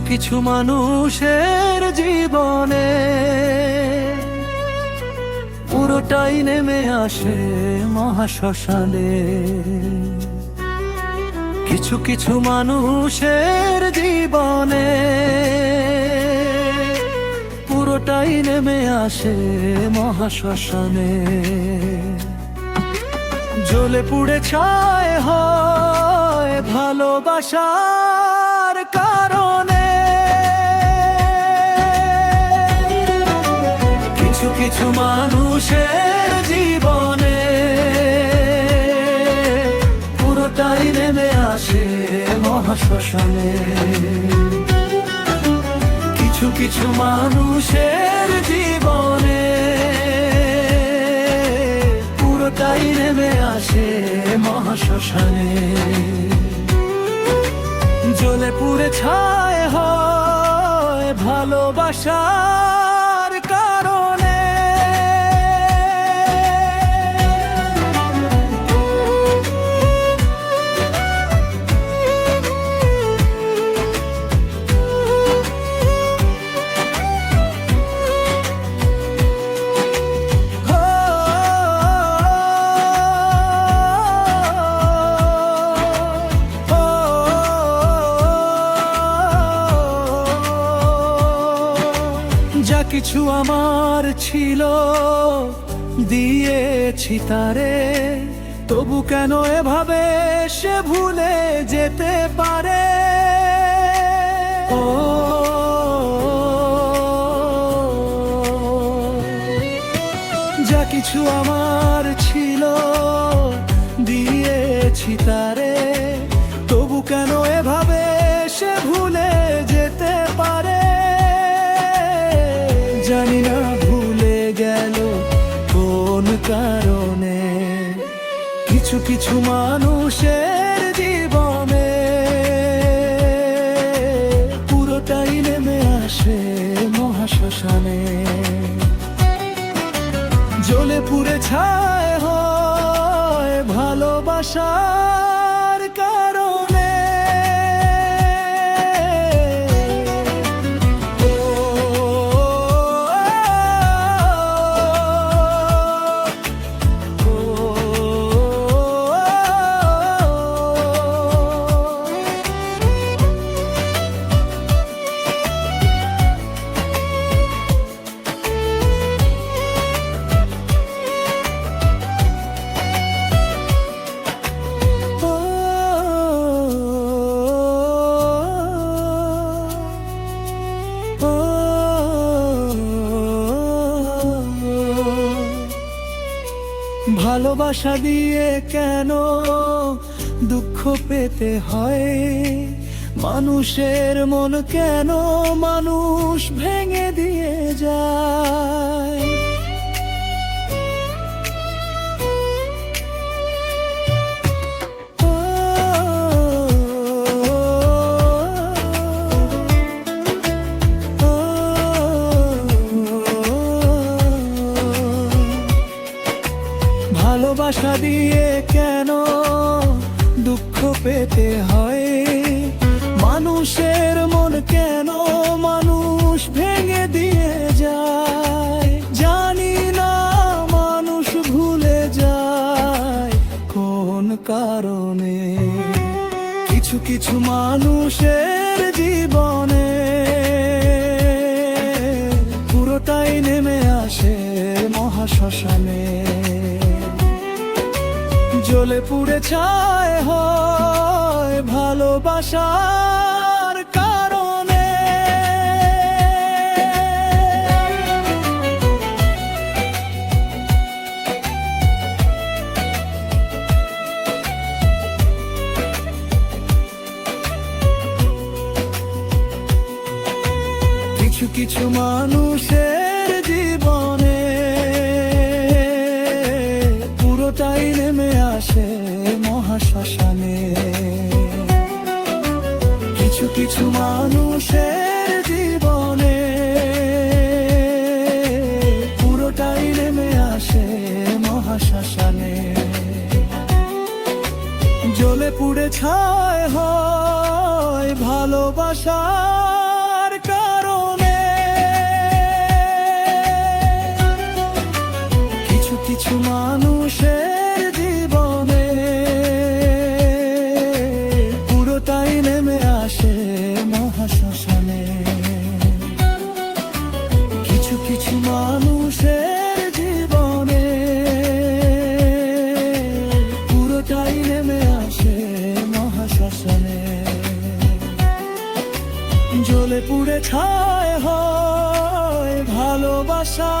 কিছু মানুষের জীবনে পুরোটাই নেমে আসে মহাশ্মশানে। কিছু কিছু মানুষের জীবনে পুরোটাই নেমে আসে মহাশ্মশানে। জ্বলে পুড়ে ছাই হয় ভালোবাসার কারণে। কিছু কিছু মানুষের জীবনে পুরোটাই নেমে আসে মহাশ্মশানে। কিছু কিছু মানুষের জীবনে পুরোটাই নেমে আসে মহাশ্মশানে। জ্বলে পুড়ে ছাই হয় ভালোবাসার কারণে। যা কিছু আমার ছিল দিয়েছি তারে, তবু কেন এভাবে সে ভুলে যেতে পারে? ও যা কিছু আমার ছিল দিয়েছি তারে, তবু কেন এভাবে সে ভুলে যেতে পারে? জানি না ভুলে গেল কোন কারণে। কিছু কিছু মানুষের জীবনে পুরোটাই নেমে আসে মহাশ্মশানে। জ্বলে পুড়ে ছাই হয় ভালোবাসার কারণে। ভালোবাসা দিয়ে কেন দুঃখ পেতে হয়? মানুষের মন কেন মানুষ ভেঙে দিয়ে যায়? ভালোবাসা দিয়ে কেন দুঃখ পেতে হয়? মানুষের মন কেন মানুষ ভেঙে দিয়ে যায়? জানি না মানুষ ভুলে যায় কোন কারণে। কিছু কিছু মানুষের জীবনে পুরোটাই নেমে আসে মহাশ্মশানে। জ্বলে পুড়ে ছাই হয় ভালোবাসার কারণে। কিছু কিছু মানুষের জীবনে পুরোটাই নেমে আসে মহাশ্মশানে। কিছু কিছু মানুষের জীবনে পুরোটাই নেমে আসে মহাশ্মশানে। জ্বলে পুড়ে ছাই হয় ভালোবাসা কিছু মানুষের জীবনে পুরোটাই নেমে আসে মহাশ্মশানে। জ্বলে পুড়ে ছাই হয় ভালোবাসা,